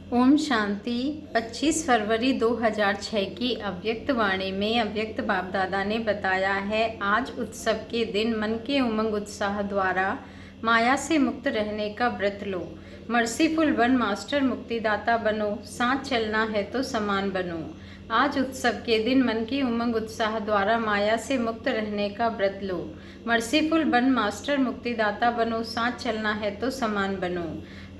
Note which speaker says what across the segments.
Speaker 1: ओम शांति। 25 फरवरी 2006 की अव्यक्त वाणी में अव्यक्त बाप दादा ने बताया है, आज उत्सव के दिन मन के उमंग उत्साह द्वारा माया से मुक्त रहने का व्रत लो। मर्सीफुल वन मास्टर मुक्तिदाता बनो, साथ चलना है तो समान बनो। आज उत्सव के दिन मन की उमंग उत्साह द्वारा माया से मुक्त रहने का व्रत लो। मर्सीफुल वन मास्टर मुक्तिदाता बनो, साथ चलना है तो समान बनो।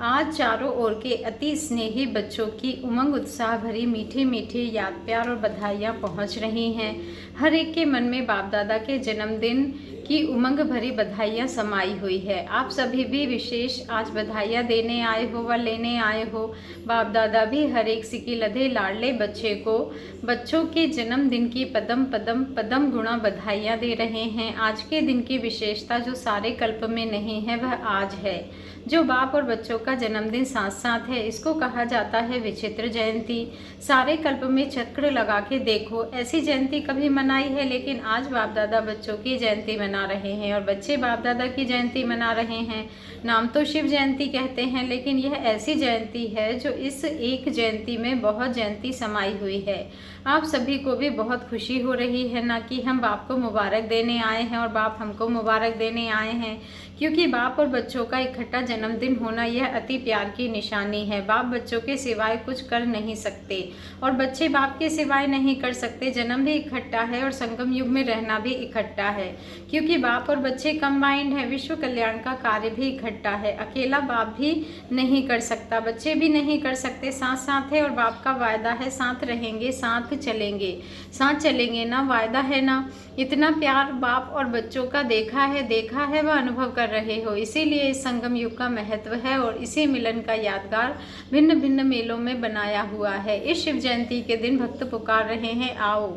Speaker 1: आज चारों ओर के अति स्नेही बच्चों की उमंग उत्साह भरी मीठी मीठी याद, प्यार और बधाइयाँ पहुँच रही हैं। हर एक के मन में बाप दादा के जन्मदिन की उमंग भरी बधाइयाँ समाई हुई है। आप सभी भी विशेष आज बधाइयाँ देने आए हो व लेने आए हो। बाप दादा भी हर एक सिकी लधे लाडले बच्चे को बच्चों के जन्मदिन की पदम पदम पदम गुणा बधाइयाँ दे रहे हैं। आज के दिन की विशेषता जो सारे कल्प में नहीं है वह आज है। जो बाप और बच्चों का जन्मदिन साथ साथ है, इसको कहा जाता है विचित्र जयंती। सारे कल्प में चक्र लगा के देखो, ऐसी जयंती कभी मनाई है, लेकिन आज बाप दादा बच्चों की जयंती मना रहे हैं और बच्चे बाप दादा की जयंती मना रहे हैं। नाम तो शिव जयंती कहते हैं, लेकिन यह ऐसी जयंती है जो इस एक जयंती में बहुत जयंती समाई हुई है। आप सभी को भी बहुत खुशी हो रही है ना, कि हम बाप को मुबारक देने आए हैं और बाप हमको मुबारक देने आए हैं, क्योंकि बाप और बच्चों का इकट्ठा जन्मदिन होना यह अति प्यार की निशानी है। बाप बच्चों के सिवाय कुछ कर नहीं सकते और बच्चे बाप के सिवाय नहीं कर सकते। जन्म भी इकट्ठा है और संगम युग में रहना भी इकट्ठा है, क्योंकि बाप और बच्चे कंबाइंड है। विश्व कल्याण का कार्य भी इकट्ठा है। अकेला बाप भी नहीं कर सकता, बच्चे भी नहीं कर सकते, साथ साथ है। और बाप का वायदा है, साथ रहेंगे, साथ चलेंगे ना, वायदा है ना। इतना प्यार बाप और बच्चों का देखा है वह अनुभव कर रहे हो। इसीलिए इस संगम युग का महत्व है और इसी मिलन का यादगार भिन्न भिन्न मेलों में बनाया हुआ है। इस शिव जयंती के दिन भक्त पुकार रहे हैं, आओ।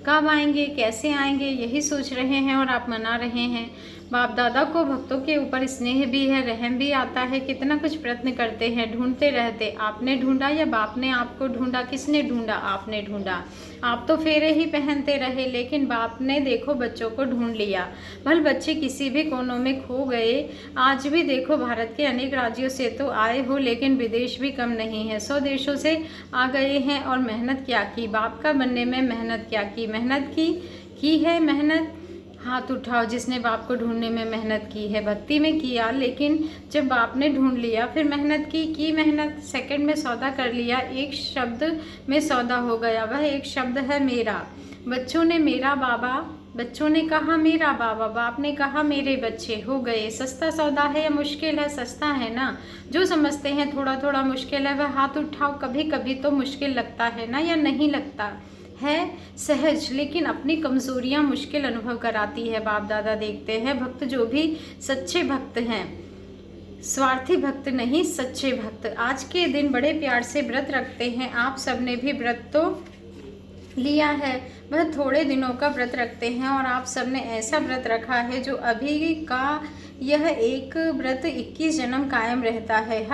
Speaker 1: कब आएंगे, कैसे आएंगे, यही सोच रहे हैं और आप मना रहे हैं। बाप दादा को भक्तों के ऊपर स्नेह भी है, रहम भी आता है। कितना कुछ प्रयत्न करते हैं, ढूंढते रहते। आपने ढूंढा या बाप ने आपको ढूंढा? किसने ढूंढा? आपने ढूंढा। आप तो फेरे ही पहनते रहे, लेकिन बाप ने देखो बच्चों को ढूंढ लिया। भले बच्चे किसी भी कोनों में खो गए, आज भी देखो भारत के अनेक राज्यों से तो आए हो, लेकिन विदेश भी कम नहीं है। 100 देशों से आ गए हैं और मेहनत क्या की, बाप का बनने में मेहनत क्या की, मेहनत की है मेहनत। हाथ उठाओ जिसने बाप को ढूंढने में मेहनत की है। भक्ति में किया, लेकिन जब बाप ने ढूंढ लिया फिर मेहनत की मेहनत। सेकंड में सौदा कर लिया, एक शब्द में सौदा हो गया, वह एक शब्द है मेरा। बच्चों ने मेरा बाबा, बच्चों ने कहा मेरा बाबा, बाप ने कहा मेरे बच्चे, हो गए। सस्ता सौदा है या मुश्किल है? सस्ता है ना। जो समझते हैं थोड़ा थोड़ा मुश्किल है वह हाथ उठाओ। कभी कभी तो मुश्किल लगता है ना, या नहीं लगता है? सहज, लेकिन अपनी कमजोरियां मुश्किल अनुभव कराती है। बाप दादा देखते हैं भक्त जो भी सच्चे भक्त हैं, स्वार्थी भक्त नहीं, सच्चे भक्त आज के दिन बड़े प्यार से व्रत रखते हैं। आप सबने भी व्रत तो लिया है, वह थोड़े दिनों का व्रत रखते हैं और आप सबने ऐसा व्रत रखा है जो अभी का यह एक व्रत 21 जन्म कायम रहता है।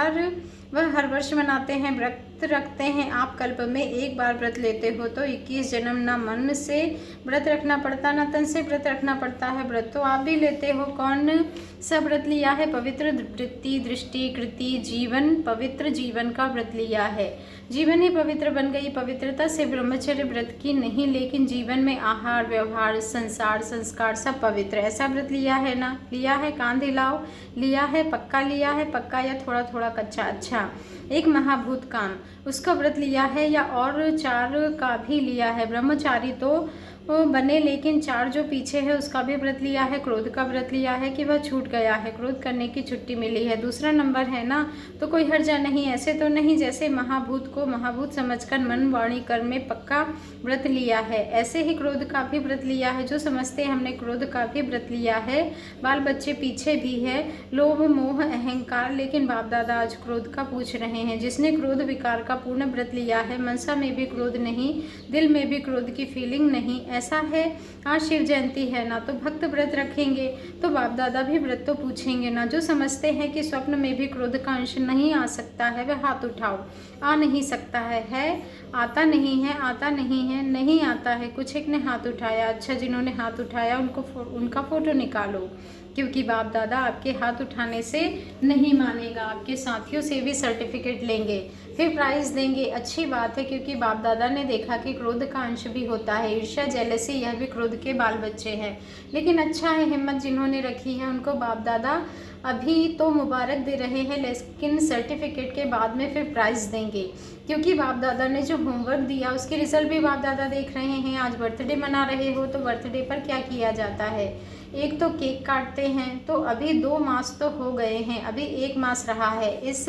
Speaker 1: वह हर वर्ष मनाते हैं, व्रत रखते हैं। आप कल्प में एक बार व्रत लेते हो तो 21 जन्म ना मन से व्रत रखना पड़ता, ना तन से व्रत रखना पड़ता है। व्रत तो आप भी लेते हो। कौन सा व्रत लिया है? पवित्र वृत्ति, दृष्टि, कृति, जीवन, पवित्र जीवन का व्रत लिया है। जीवन ही पवित्र बन गई। पवित्रता से ब्रह्मचर्य व्रत की नहीं, लेकिन जीवन में आहार, व्यवहार, संसार, संस्कार सब पवित्र। ऐसा व्रत लिया है ना? लिया है? कान दिलाओ। लिया है? पक्का लिया है? पक्का या थोड़ा थोड़ा कच्चा? अच्छा, एक महाभूत काम, उसका व्रत लिया है या और 4 का भी लिया है? ब्रह्मचारी तो बने, लेकिन 4 जो पीछे है उसका भी व्रत लिया है। क्रोध का व्रत लिया है कि वह छूट गया है, क्रोध करने की छुट्टी मिली है। दूसरा नंबर है ना, तो कोई हर्जा नहीं। ऐसे तो नहीं जैसे महाभूत को महाभूत समझकर मन, वाणी, कर्म में पक्का व्रत लिया है, ऐसे ही क्रोध का भी व्रत लिया है। जो समझते हमने क्रोध का भी व्रत लिया है। बाल बच्चे पीछे भी है, लोभ, मोह, अहंकार, लेकिन बाप दादा आज क्रोध का पूछ रहे हैं। जिसने क्रोध विकार का पूर्ण व्रत लिया है, मनसा में भी क्रोध नहीं, दिल में भी क्रोध की फीलिंग नहीं, ऐसा है। आज शिव जयंती है ना, तो भक्त व्रत रखेंगे तो बाप दादा भी व्रत तो पूछेंगे ना। जो समझते हैं कि स्वप्न में भी क्रोध का अंश नहीं आ सकता है, वह हाथ उठाओ। आ नहीं सकता है, आता नहीं है, आता नहीं है, नहीं आता है। कुछ एक ने हाथ उठाया। अच्छा, जिन्होंने हाथ उठाया उनका फोटो निकालो। क्योंकि बाप दादा आपके हाथ उठाने से नहीं मानेगा, आपके साथियों से भी सर्टिफिकेट लेंगे, फिर प्राइज़ देंगे। अच्छी बात है, क्योंकि बाप दादा ने देखा कि क्रोध का अंश भी होता है, ईर्ष्या जेलसी यह भी क्रोध के बाल बच्चे हैं। लेकिन अच्छा है, हिम्मत जिन्होंने रखी है उनको बाप दादा अभी तो मुबारक दे रहे हैं, लेकिन सर्टिफिकेट के बाद में फिर प्राइज़ देंगे, क्योंकि बाप दादा ने जो होमवर्क दिया उसके रिजल्ट भी बाप दादा देख रहे हैं। आज बर्थडे मना रहे हो तो बर्थडे पर क्या किया जाता है, एक तो केक काटते हैं। तो अभी 2 मास तो हो गए हैं, अभी 1 मास रहा है। इस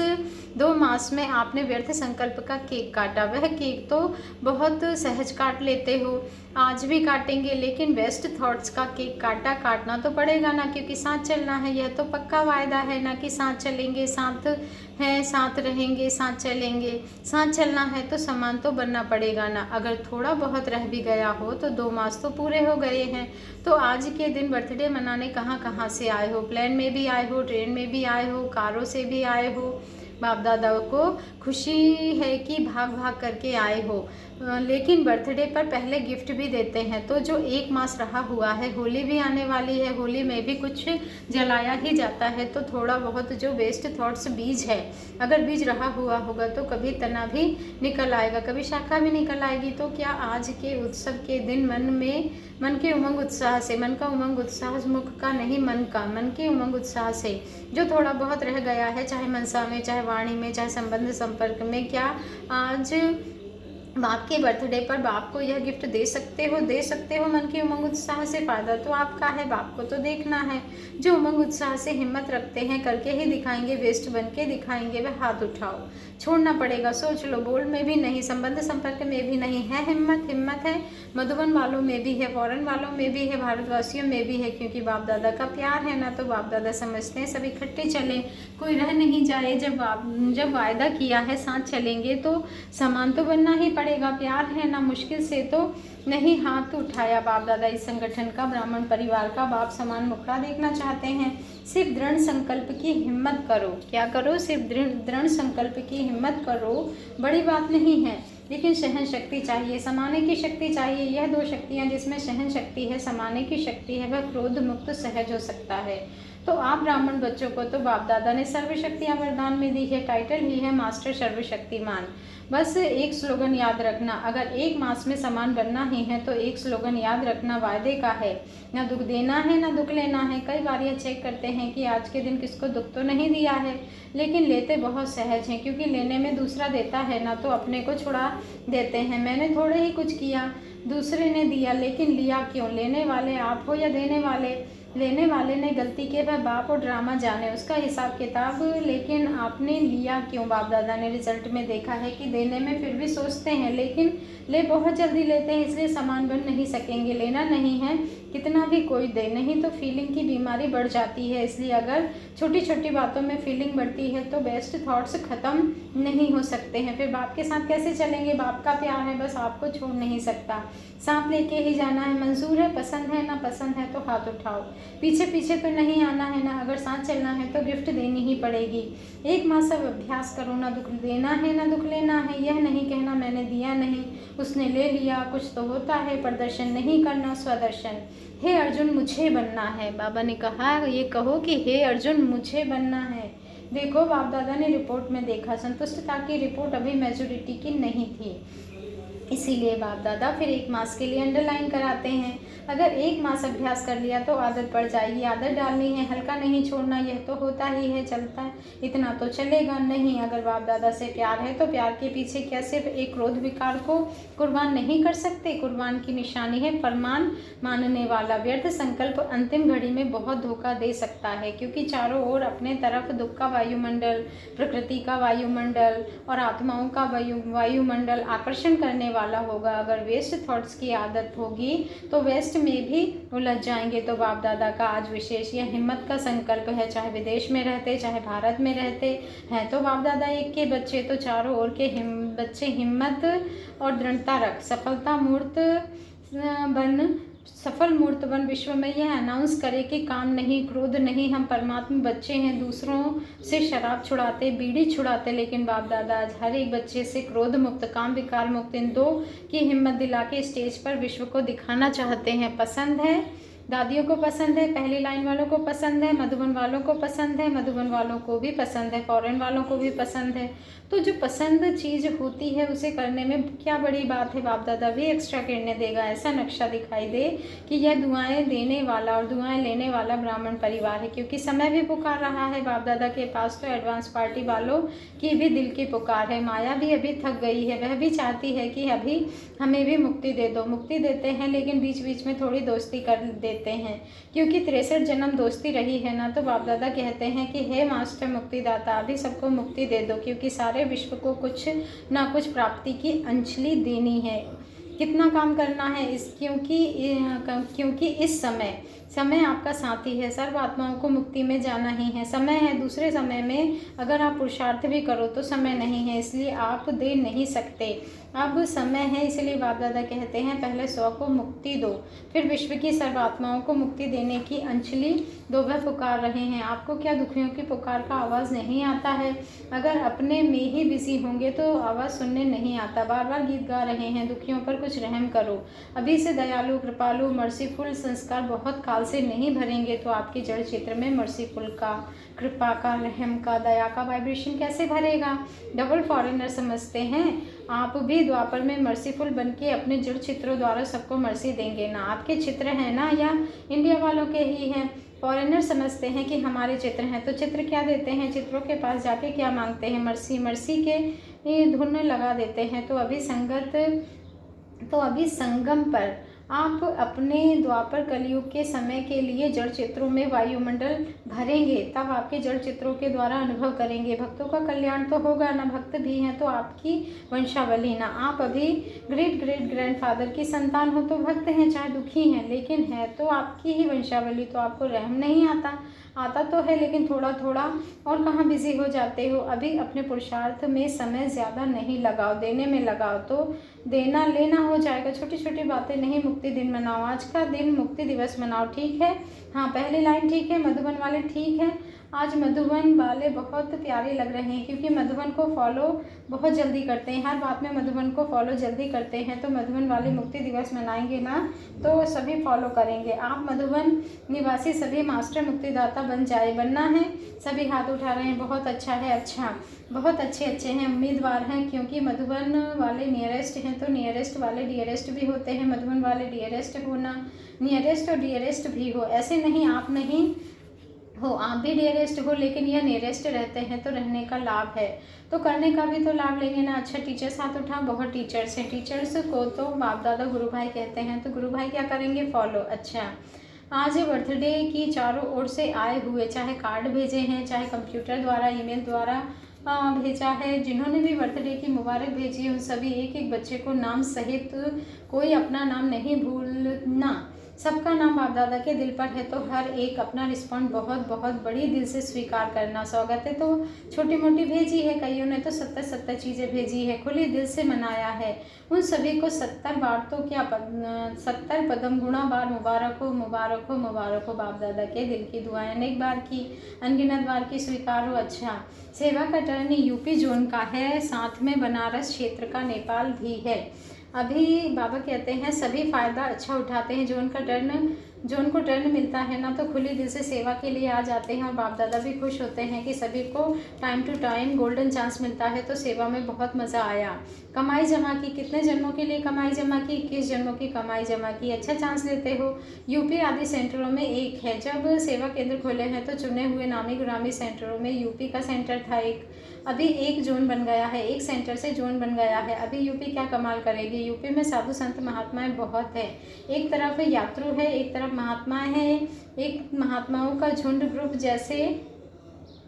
Speaker 1: 2 मास में आपने व्यर्थ संकल्प का केक काटा, वह केक तो बहुत सहज काट लेते हो, आज भी काटेंगे, लेकिन बेस्ट थॉट्स का केक काटना तो पड़ेगा ना, क्योंकि साथ चलना है, यह तो पक्का वायदा है ना कि साथ चलेंगे, साथ हैं, साथ रहेंगे, साथ चलेंगे। साथ चलना है तो सामान तो बनना पड़ेगा ना। अगर थोड़ा बहुत रह भी गया हो तो 2 मास तो पूरे हो गए हैं। तो आज के दिन बर्थडे मनाने कहाँ कहाँ से आए हो, प्लेन में भी आए हो, ट्रेन में भी आए हो, कारों से भी आए हो। बाप दादा को खुशी है कि भाग भाग करके आए हो, लेकिन बर्थडे पर पहले गिफ्ट भी देते हैं। तो जो 1 मास रहा हुआ है, होली भी आने वाली है, होली में भी कुछ जलाया ही जाता है। तो थोड़ा बहुत जो वेस्ट थॉट्स बीज है, अगर बीज रहा हुआ होगा तो कभी तना भी निकल आएगा, कभी शाखा भी निकल आएगी। तो क्या आज के उत्सव के दिन मन के उमंग उत्साह से, मन का उमंग उत्साह मुख का नहीं, मन के उमंग उत्साह से जो थोड़ा बहुत रह गया है, चाहे मनसा में, चाहे वाणी में, चाहे संबंध संपर्क में, क्या आज बाप के बर्थडे पर बाप को यह गिफ्ट दे सकते हो मन के उमंग उत्साह से। फ़ायदा तो आपका है, बाप को तो देखना है। जो उमंग उत्साह से हिम्मत रखते हैं, करके ही दिखाएंगे, वेस्ट बन के दिखाएंगे, वह हाथ उठाओ। छोड़ना पड़ेगा, सोच लो, बोल में भी नहीं, संबंध संपर्क में भी नहीं है। हिम्मत है, मधुबन वालों में भी है, फॉरेन वालों में भी है, भारतवासियों में भी है, क्योंकि बाप दादा का प्यार है ना। तो बाप दादा समझते हैं सब इकट्ठे चलें, कोई रह नहीं जाए। जब वायदा किया है साथ चलेंगे तो सामान तो बनना ही पड़ेगा, प्यार है ना, मुश्किल से तो नहीं हाथ उठाया। बाप दादा इस संगठन का, ब्राह्मण परिवार का बाप समान मुखड़ा देखना चाहते हैं। सिर्फ दृढ़ संकल्प की हिम्मत करो, क्या करो, सिर्फ दृढ़ संकल्प की हिम्मत करो, बड़ी बात नहीं है, लेकिन सहन शक्ति चाहिए, समाने की शक्ति चाहिए। यह 2 शक्तियाँ, जिसमें सहन शक्ति है, समाने की शक्ति है, वह क्रोध मुक्त सहज हो सकता है। तो आप ब्राह्मण बच्चों को तो बाप दादा ने सर्वशक्तियाँ वरदान में दी है, टाइटल ही है मास्टर सर्वशक्तिमान। बस एक स्लोगन याद रखना, अगर 1 मास में सामान बनना ही है तो एक स्लोगन याद रखना, वायदे का है, ना दुख देना है ना दुख लेना है। कई बार यह चेक करते हैं कि आज के दिन किसको दुख तो नहीं दिया है, लेकिन लेते बहुत सहज हैं, क्योंकि लेने में दूसरा देता है ना, तो अपने को छुड़ा देते हैं। मैंने थोड़े ही कुछ किया, दूसरे ने दिया, लेकिन लिया क्यों? लेने वाले आप हो या देने वाले? लेने वाले ने गलती के वह बाप और ड्रामा जाने, उसका हिसाब किताब, लेकिन आपने लिया क्यों? बाप दादा ने रिजल्ट में देखा है कि देने में फिर भी सोचते हैं, लेकिन ले बहुत जल्दी लेते हैं, इसलिए सामान बन नहीं सकेंगे। लेना नहीं है, कितना भी कोई दे, नहीं तो फीलिंग की बीमारी बढ़ जाती है। इसलिए अगर छोटी छोटी बातों में फीलिंग बढ़ती है तो बेस्ट थॉट्स ख़त्म नहीं हो सकते हैं। फिर बाप के साथ कैसे चलेंगे? बाप का प्यार है, बस आपको छोड़ नहीं सकता, साथ लेके ही जाना है। मंजूर है, पसंद है ना पसंद है तो हाथ उठाओ, पीछे पीछे तो नहीं आना है ना। अगर साथ चलना है तो गिफ्ट देनी ही पड़ेगी। 1 मास सब अभ्यास करो, ना दुख देना है ना दुख लेना है। यह नहीं कहना मैंने दिया नहीं, उसने ले लिया, कुछ तो होता है। प्रदर्शन नहीं करना, स्वदर्शन। हे अर्जुन मुझे बनना है, बाबा ने कहा ये कहो कि हे अर्जुन मुझे बनना है। देखो बाप दादा ने रिपोर्ट में देखा, संतुष्टता की रिपोर्ट अभी मेजोरिटी की नहीं थी, इसीलिए बाप दादा फिर 1 मास के लिए अंडरलाइन कराते हैं। अगर 1 मास अभ्यास कर लिया तो आदत पड़ जाएगी। आदत डालनी है, हल्का नहीं छोड़ना, यह तो होता ही है, चलता है, इतना तो चलेगा नहीं। अगर बाप दादा से प्यार है तो प्यार के पीछे क्या सिर्फ एक क्रोध विकार को कुर्बान नहीं कर सकते? कुर्बान की निशानी है फरमान मानने वाला। व्यर्थ संकल्प अंतिम घड़ी में बहुत धोखा दे सकता है, क्योंकि चारों ओर अपने तरफ दुख का वायुमंडल, प्रकृति का वायुमंडल और आत्माओं का वायुमंडल आकर्षण करने वाला होगा। अगर वेस्ट थॉट्स की आदत होगी तो वेस्ट में भी उलझ जाएंगे। तो बाप दादा का आज विशेष यह हिम्मत का संकल्प है, चाहे विदेश में रहते चाहे भारत में रहते हैं। तो बाप दादा एक के बच्चे, तो चारों ओर के बच्चे हिम्मत और दृढ़ता रख सफल मूर्त बन विश्व में यह अनाउंस करे कि काम नहीं, क्रोध नहीं, हम परमात्मा बच्चे हैं। दूसरों से शराब छुड़ाते, बीड़ी छुड़ाते, लेकिन बाप दादा आज हर एक बच्चे से क्रोध मुक्त, काम विकार मुक्त, इन 2 की हिम्मत दिला के स्टेज पर विश्व को दिखाना चाहते हैं। पसंद है दादियों को पसंद है, पहली लाइन वालों को पसंद है, मधुबन वालों को पसंद है, मधुबन वालों को भी पसंद है, फॉरेन वालों को भी पसंद है। तो जो पसंद चीज़ होती है उसे करने में क्या बड़ी बात है। बाप दादा भी एक्स्ट्रा किरणें देगा। ऐसा नक्शा दिखाई दे कि यह दुआएं देने वाला और दुआएं लेने वाला ब्राह्मण परिवार है, क्योंकि समय भी पुकार रहा है बाप दादा के पास। तो एडवांस पार्टी वालों की भी दिल की पुकार है। माया भी अभी थक गई है, वह भी चाहती है कि अभी हमें भी मुक्ति दे दो। मुक्ति देते हैं लेकिन बीच बीच में थोड़ी दोस्ती कर देते हैं, क्योंकि 63 जन्म दोस्ती रही है ना। तो बाप दादा कहते हैं कि हे मास्टर मुक्तिदाता, अभी सबको मुक्ति दे दो, क्योंकि सारे विश्व को कुछ ना कुछ प्राप्ति की अंजलि देनी है। कितना काम करना है क्योंकि इस समय आपका साथी है। सर्व आत्माओं को मुक्ति में जाना ही है। समय है, दूसरे समय में अगर आप पुरुषार्थ भी करो तो समय नहीं है, इसलिए आप दे नहीं सकते। अब समय है, इसलिए बाप दादा कहते हैं पहले 100 को मुक्ति दो, फिर विश्व की सर्व आत्माओं को मुक्ति देने की अंजलि दो। वह पुकार रहे हैं। आपको क्या दुखियों की पुकार का आवाज़ नहीं आता है? अगर अपने में ही बिजी होंगे तो आवाज़ सुनने नहीं आता। बार बार गीत गा रहे हैं, दुखियों पर कुछ रहम करो। अभी से दयालु, कृपालु, मर्सीफुल संस्कार बहुत काल से नहीं भरेंगे तो आपके जड़ क्षेत्र में मर्सीफुल का, कृपा का, रहम का, दया का वाइब्रेशन कैसे भरेगा? डबल फॉरेनर समझते हैं आप भी द्वापर में मर्सीफुल बन के अपने जड़ चित्रों द्वारा सबको मर्सी देंगे ना। आपके चित्र हैं ना, या इंडिया वालों के ही हैं? फॉरेनर समझते हैं कि हमारे चित्र हैं, तो चित्र क्या देते हैं? चित्रों के पास जाके क्या मांगते हैं? मर्सी। मर्सी के धुन लगा देते हैं। तो अभी संगम पर आप अपने द्वापर कलयुग के समय के लिए जड़ चित्रों में वायुमंडल भरेंगे, तब आपके जड़ चित्रों के द्वारा अनुभव करेंगे। भक्तों का कल्याण तो होगा ना, भक्त भी हैं तो आपकी वंशावली ना। आप अभी ग्रेट ग्रेट ग्रैंडफादर की संतान हो तो भक्त हैं, चाहे दुखी हैं, लेकिन है तो आपकी ही वंशावली। तो आपको रहम नहीं आता तो है, लेकिन थोड़ा थोड़ा और कहाँ बिजी हो जाते हो। अभी अपने पुरुषार्थ में समय ज़्यादा नहीं लगाओ, देने में लगाओ तो देना लेना हो जाएगा। छोटी छोटी बातें नहीं, मुक्ति दिन मनाओ। आज का दिन मुक्ति दिवस मनाओ, ठीक है? हाँ, पहली लाइन ठीक है, मधुबन वाले ठीक है। आज मधुबन वाले बहुत प्यारे लग रहे हैं, क्योंकि मधुबन को फॉलो बहुत जल्दी करते हैं। हर बात में मधुबन को फॉलो जल्दी करते हैं। तो मधुबन वाले मुक्ति दिवस मनाएंगे ना, तो सभी फॉलो करेंगे। आप मधुबन निवासी सभी मास्टर मुक्तिदाता बनना है। सभी हाथ उठा रहे हैं, बहुत अच्छा है। अच्छा, बहुत अच्छे हैं, उम्मीदवार हैं, क्योंकि मधुबन वाले नियरेस्ट हैं तो नियरेस्ट वाले डियरेस्ट भी होते हैं। मधुबन वाले डियरेस्ट होना, नियरेस्ट और डियरेस्ट भी हो, ऐसे नहीं आप नहीं हो, आप भी डियरेस्ट हो, लेकिन यह नियरेस्ट रहते हैं तो रहने का लाभ है, तो करने का भी तो लाभ लेंगे ना। अच्छा, टीचर्स हाथ उठा, बहुत टीचर्स हैं। टीचर्स को तो बाप दादा गुरु भाई कहते हैं, तो गुरु भाई क्या करेंगे? फॉलो। अच्छा, आज बर्थडे की चारों ओर से आए हुए, चाहे कार्ड भेजे हैं, चाहे कंप्यूटर द्वारा, ईमेल द्वारा भेजा है, जिन्होंने भी बर्थडे की मुबारक भेजी है, उन सभी एक एक बच्चे को नाम सहित, कोई अपना नाम नहीं भूलना। सबका नाम बाप दादा के दिल पर है, तो हर एक अपना रिस्पॉन्ड बहुत बहुत बड़ी दिल से स्वीकार करना। स्वागत है तो छोटी मोटी भेजी है, कईयों ने तो 70 चीज़ें भेजी है, खुली दिल से मनाया है। उन सभी को 70 बार तो क्या 70 पदम गुणा बार मुबारक हो, मुबारक हो, मुबारक हो। बाप दादा के दिल की दुआएं अनेक बार की, अनगिनत बार की स्वीकार हो। अच्छा, सेवा का टर्न यूपी जोन का है, साथ में बनारस क्षेत्र का नेपाल भी है। अभी बाबा कहते हैं सभी फ़ायदा अच्छा उठाते हैं। जोन को टर्न मिलता है ना, तो खुली दिल से सेवा के लिए आ जाते हैं, और बाप दादा भी खुश होते हैं कि सभी को time to time golden chance मिलता है। तो सेवा में बहुत मज़ा आया। कमाई जमा की, कितने जन्मों के लिए कमाई जमा की? 21 जन्मों की कमाई जमा की। अच्छा चांस लेते हो। यूपी आदि सेंटरों में एक है। जब सेवा केंद्र खोले हैं तो चुने हुए नामी ग्रामी सेंटरों में यूपी का सेंटर था एक, अभी एक जोन बन गया है, एक सेंटर से जोन बन गया है। अभी यूपी क्या कमाल करेगी। यूपी में साधु संत महात्माएं बहुत है। एक तरफ यात्रु है, एक तरफ महात्माएं हैं, एक महात्माओं का झुंड ग्रुप। जैसे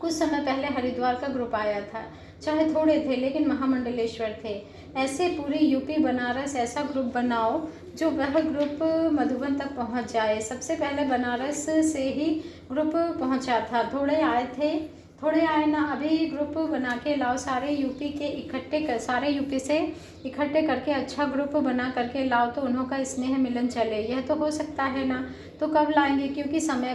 Speaker 1: कुछ समय पहले हरिद्वार का ग्रुप आया था, चाहे थोड़े थे लेकिन महामंडलेश्वर थे। ऐसे पूरी यूपी बनारस ऐसा ग्रुप बनाओ जो वह ग्रुप मधुबन तक पहुंच जाए। सबसे पहले बनारस से ही ग्रुप पहुंचा था, थोड़े आए ना, अभी ग्रुप बना के लाओ, सारे यूपी के सारे यूपी से इकट्ठे करके अच्छा ग्रुप बना करके लाओ, तो उन्हों का स्नेह मिलन चले। यह तो हो सकता है ना। तो कब लाएंगे, क्योंकि समय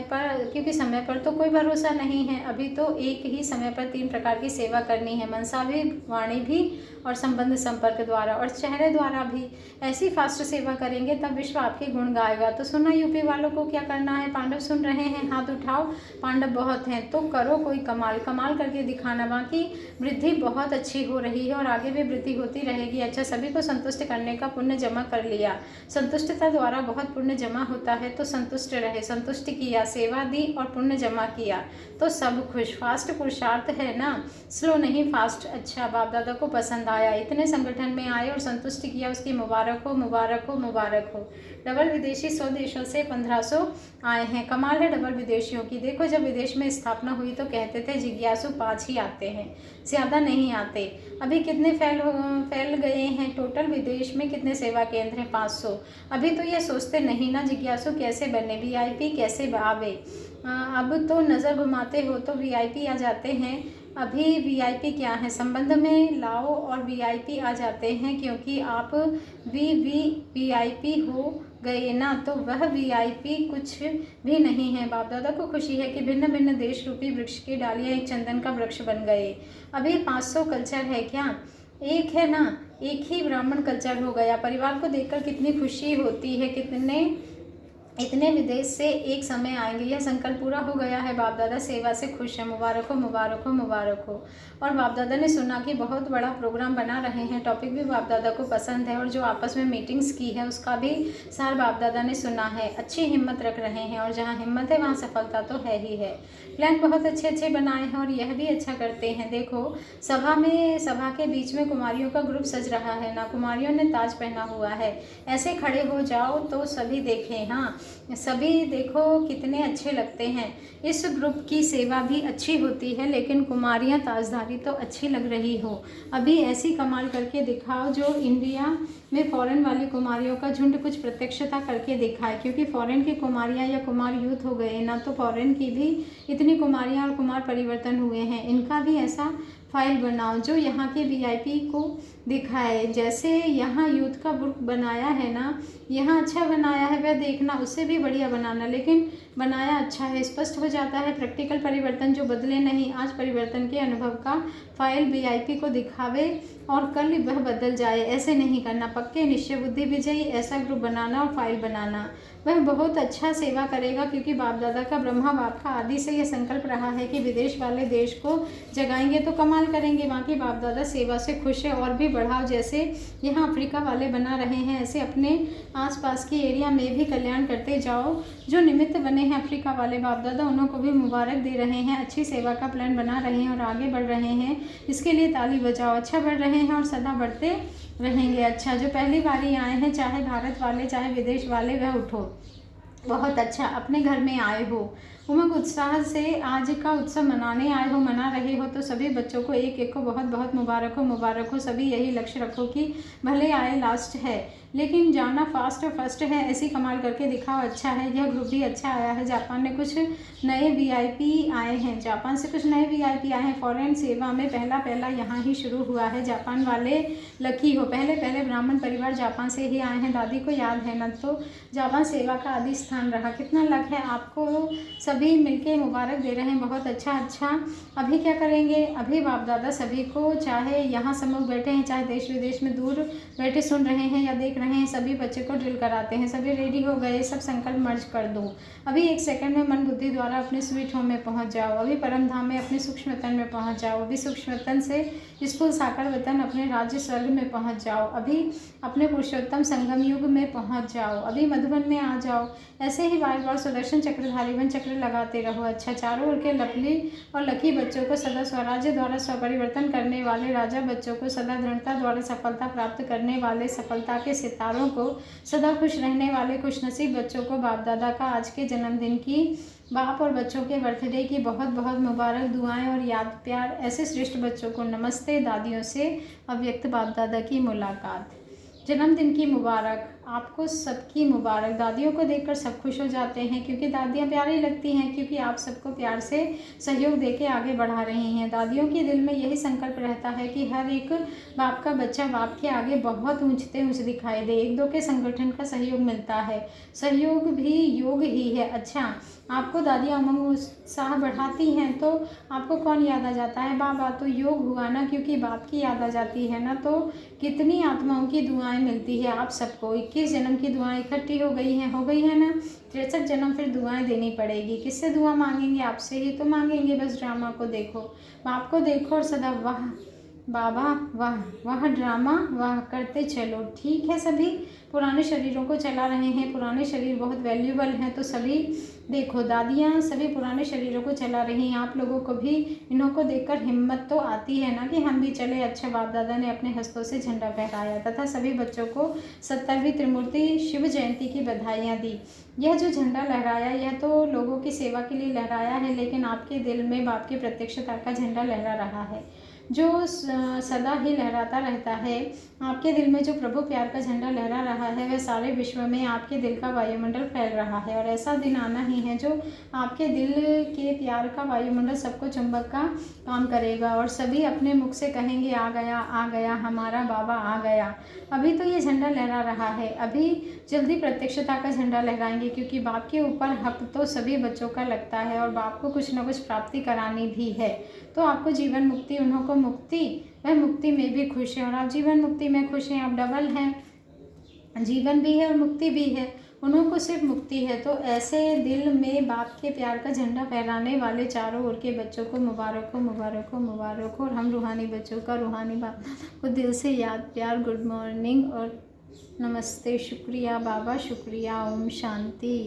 Speaker 1: पर तो कोई भरोसा नहीं है। अभी तो एक ही समय पर 3 प्रकार की सेवा करनी है, मनसा भी, वाणी भी और संबंध संपर्क द्वारा और चेहरे द्वारा भी। ऐसी फास्ट सेवा करेंगे तब विश्व आपके गुण गाएगा। तो सुना यूपी वालों को क्या करना है। पांडव सुन रहे हैं, हाथ उठाओ। पांडव बहुत हैं तो करो कोई कमाल करके दिखाना। बाकी वृद्धि बहुत अच्छी हो रही है और आगे भी वृद्धि होती रहेगी। अच्छा, सभी को संतुष्ट करने का पुण्य जमा कर लिया। संतुष्टता द्वारा बहुत पुण्य जमा होता है, तो संतुष्ट रहे। संतुष्ट किया, सेवा दी और पुण्य जमा किया तो सब खुश। फास्ट पुरुषार्थ है ना, स्लो नहीं फास्ट। अच्छा, बाप दादा को पसंद आया, इतने संगठन में आए और संतुष्ट किया, उसकी मुबारक हो, मुबारक हो, मुबारक हो। डबल विदेशी 100 देशों से 1500 आए हैं। कमाल है डबल विदेशियों की। देखो, जब विदेश में स्थापना हुई तो कहते थे जिज्ञासु 5 ही आते हैं, ज़्यादा नहीं आते। अभी कितने फैल गए हैं। टोटल विदेश में कितने सेवा केंद्र हैं, 500। अभी तो ये सोचते नहीं ना जिज्ञासु कैसे बने, वीआईपी कैसे आवे। अब तो नज़र घुमाते हो तो वीआईपी आ जाते हैं। अभी वीआईपी क्या है, संबंध में लाओ और वीआईपी आ जाते हैं, क्योंकि आप वीआईपी हो गए ना, तो वह वीआईपी कुछ भी नहीं है। बाप दादा को खुशी है कि भिन्न भिन्न देश रूपी वृक्ष की डालियां एक चंदन का वृक्ष बन गए। अभी 500 कल्चर है क्या, एक है ना, एक ही ब्राह्मण कल्चर हो गया। परिवार को देखकर कितनी खुशी होती है। इतने विदेश से एक समय आएंगे, यह संकल्प पूरा हो गया है। बाप दादा सेवा से खुश है। मुबारक हो, मुबारक हो, मुबारक हो। और बाप दादा ने सुना कि बहुत बड़ा प्रोग्राम बना रहे हैं। टॉपिक भी बाप दादा को पसंद है और जो आपस में मीटिंग्स की है उसका भी सार बाप दादा ने सुना है। अच्छी हिम्मत रख रहे हैं और जहाँ हिम्मत है वहाँ सफलता तो है ही है। प्लान बहुत अच्छे बनाए हैं और यह भी अच्छा करते हैं। देखो, सभा के बीच में कुमारियों का ग्रुप सज रहा है ना, कुमारियों ने ताज पहना हुआ है। ऐसे खड़े हो जाओ तो सभी देखें। हाँ, सभी देखो कितने अच्छे लगते हैं। इस ग्रुप की सेवा भी अच्छी होती है, लेकिन कुमारियाँ ताजधारी तो अच्छी लग रही हो। अभी ऐसी कमाल करके दिखाओ जो इंडिया में फॉरेन वाली कुमारियों का झुंड कुछ प्रत्यक्षता करके दिखाए, क्योंकि फॉरेन की कुमारियाँ या कुमार यूथ हो गए ना, तो फॉरेन की भी इतनी कुमारियाँ और कुमार परिवर्तन हुए हैं। इनका भी ऐसा फाइल बनाओ जो यहाँ के वीआईपी को दिखाए। जैसे यहाँ यूथ का ग्रुप बनाया है ना, यहाँ अच्छा बनाया है, वह देखना उससे भी बढ़िया बनाना, लेकिन बनाया अच्छा है। स्पष्ट हो जाता है प्रैक्टिकल परिवर्तन जो बदले नहीं। आज परिवर्तन के अनुभव का फाइल वीआईपी को दिखावे और कल वह बदल जाए, ऐसे नहीं करना। पक्के निश्चय बुद्धि विजयी ऐसा ग्रुप बनाना और फाइल बनाना। वह बहुत अच्छा सेवा करेगा, क्योंकि बाप दादा का, ब्रह्मा बाप का आदि से यह संकल्प रहा है कि विदेश वाले देश को जगाएंगे तो कमाल करेंगे। बाकी बाप दादा सेवा से खुश है और भी बढ़ाओ। जैसे यहाँ अफ्रीका वाले बना रहे हैं, ऐसे अपने आसपास की एरिया में भी कल्याण करते जाओ। जो निमित्त बने हैं अफ्रीका वाले बाप दादा, उन्हों को भी मुबारक दे रहे हैं। अच्छी सेवा का प्लान बना रहे हैं और आगे बढ़ रहे हैं, इसके लिए ताली बजाओ। अच्छा बढ़ रहे हैं और सदा बढ़ते रहेंगे। अच्छा, जो पहली बारी आए हैं, चाहे भारत वाले चाहे विदेश वाले, वह उठो। बहुत अच्छा, अपने घर में आए हो, उमंग उत्साह से आज का उत्सव मनाने आए हो, मना रहे हो, तो सभी बच्चों को एक एक को बहुत बहुत मुबारक हो, मुबारक हो। सभी यही लक्ष्य रखो कि भले आए लास्ट है, लेकिन जाना फास्ट और फर्स्ट है। ऐसी कमाल करके दिखाओ। अच्छा है, यह ग्रुप भी अच्छा आया है। जापान ने कुछ नए वीआईपी आए हैं, जापान से कुछ नए वीआईपी आए हैं। फॉरेन सेवा में पहला यहाँ ही शुरू हुआ है। जापान वाले लकी हो, पहले ब्राह्मण परिवार जापान से ही आए हैं। दादी को याद है ना, तो जापान सेवा का आदि स्थान रहा। कितना लक है आपको, सभी मिलके मुबारक दे रहे हैं। बहुत अच्छा। अभी क्या करेंगे, अभी बाप दादा सभी को, चाहे यहाँ समूह बैठे हैं चाहे देश विदेश में दूर बैठे सुन रहे हैं या देख रहे हैं, सभी बच्चे को ड्रिल कराते हैं। सभी रेडी हो गए, सब संकल्प मर्ज कर दो। अभी 1 सेकंड में मन बुद्धि द्वारा अपने स्वीट होम में पहुंच जाओ। अभी परम धाम में अपने सूक्ष्म वतन में पहुंच जाओ। अभी सूक्ष्म वतन से स्थूल साकार वतन अपने राज्य स्वर्ग में पहुंच जाओ। अभी अपने पुरुषोत्तम संगम युग में पहुंच जाओ। अभी मधुबन में आ जाओ। ऐसे ही बार सुदर्शन चक्रधारी वन चक्र लगाते रहो। अच्छा, चारों ओर के लपली और लकी बच्चों को सदा स्वराज्य द्वारा स्वपरिवर्तन करने वाले राजा बच्चों को, सदा दृढ़ता द्वारा सफलता प्राप्त करने वाले सफलता के सितारों को, सदा खुश रहने वाले खुशनसीब बच्चों को बाप दादा का आज के जन्मदिन की, बाप और बच्चों के बर्थडे की बहुत बहुत मुबारक दुआएं और याद प्यार। ऐसे श्रेष्ठ बच्चों को नमस्ते। दादियों से अव्यक्त बाप दादा की मुलाकात, जन्मदिन की मुबारक। आपको सबकी मुबारक। दादियों को देखकर सब खुश हो जाते हैं क्योंकि दादियाँ प्यारी लगती हैं, क्योंकि आप सबको प्यार से सहयोग देके आगे बढ़ा रही हैं। दादियों के दिल में यही संकल्प रहता है कि हर एक बाप का बच्चा बाप के आगे बहुत ऊंचते ऊंच दिखाई दे। एक दो के संगठन का सहयोग मिलता है, सहयोग भी योग ही है। अच्छा, आपको दादियाँ उमंग उत्साह बढ़ाती हैं तो आपको कौन याद आ जाता है? बाबा। तो योग हुआ ना, क्योंकि बाप की याद आ जाती है ना, तो कितनी आत्माओं की दुआएं मिलती है आप सबको। 21 जन्म की दुआएं इकट्ठी हो गई हैं ना। 63 जन्म फिर दुआएं देनी पड़ेगी। किससे दुआ मांगेंगे? आपसे ही तो मांगेंगे। बस ड्रामा को देखो, बाप को देखो और सदा वाह बाबा वाह वाह ड्रामा वाह करते चलो। ठीक है, सभी पुराने शरीरों को चला रहे हैं। पुराने शरीर बहुत वैल्यूबल हैं, तो सभी देखो दादियाँ सभी पुराने शरीरों को चला रही हैं। आप लोगों को भी इन्हों को देखकर हिम्मत तो आती है ना कि हम भी चले। अच्छा, बाप दादा ने अपने हस्तों से झंडा फहराया तथा सभी बच्चों को 70वीं त्रिमूर्ति शिव जयंती की बधाइयाँ दी। यह जो झंडा लहराया, यह तो लोगों की सेवा के लिए लहराया है, लेकिन आपके दिल में बाप की प्रत्यक्षता का झंडा लहरा रहा है, जो सदा ही लहराता रहता है। आपके दिल में जो प्रभु प्यार का झंडा लहरा रहा है, वह सारे विश्व में आपके दिल का वायुमंडल फैल रहा है। और ऐसा दिन आना ही है जो आपके दिल के प्यार का वायुमंडल सबको चुंबक का काम करेगा और सभी अपने मुख से कहेंगे, आ गया हमारा बाबा आ गया। अभी तो ये झंडा लहरा रहा है, अभी जल्दी प्रत्यक्षता का झंडा लहराएंगे, क्योंकि बाप के ऊपर हक तो सभी बच्चों का लगता है और बाप को कुछ न कुछ प्राप्ति करानी भी है। तो आपको जीवन मुक्ति, उन्हों को मुक्ति, वह मुक्ति में भी खुश है और आप जीवन मुक्ति में खुश हैं। आप डबल हैं, जीवन भी है और मुक्ति भी है। उन्हों को सिर्फ मुक्ति है। तो ऐसे दिल में बाप के प्यार का झंडा फहराने वाले चारों ओर के बच्चों को मुबारक हो, मुबारक हो, मुबारक हो। और हम रूहानी बच्चों का रूहानी बाप को दिल से याद, प्यार, गुड मॉर्निंग और नमस्ते, शुक्रिया बाबा, शुक्रिया, ओम शांति।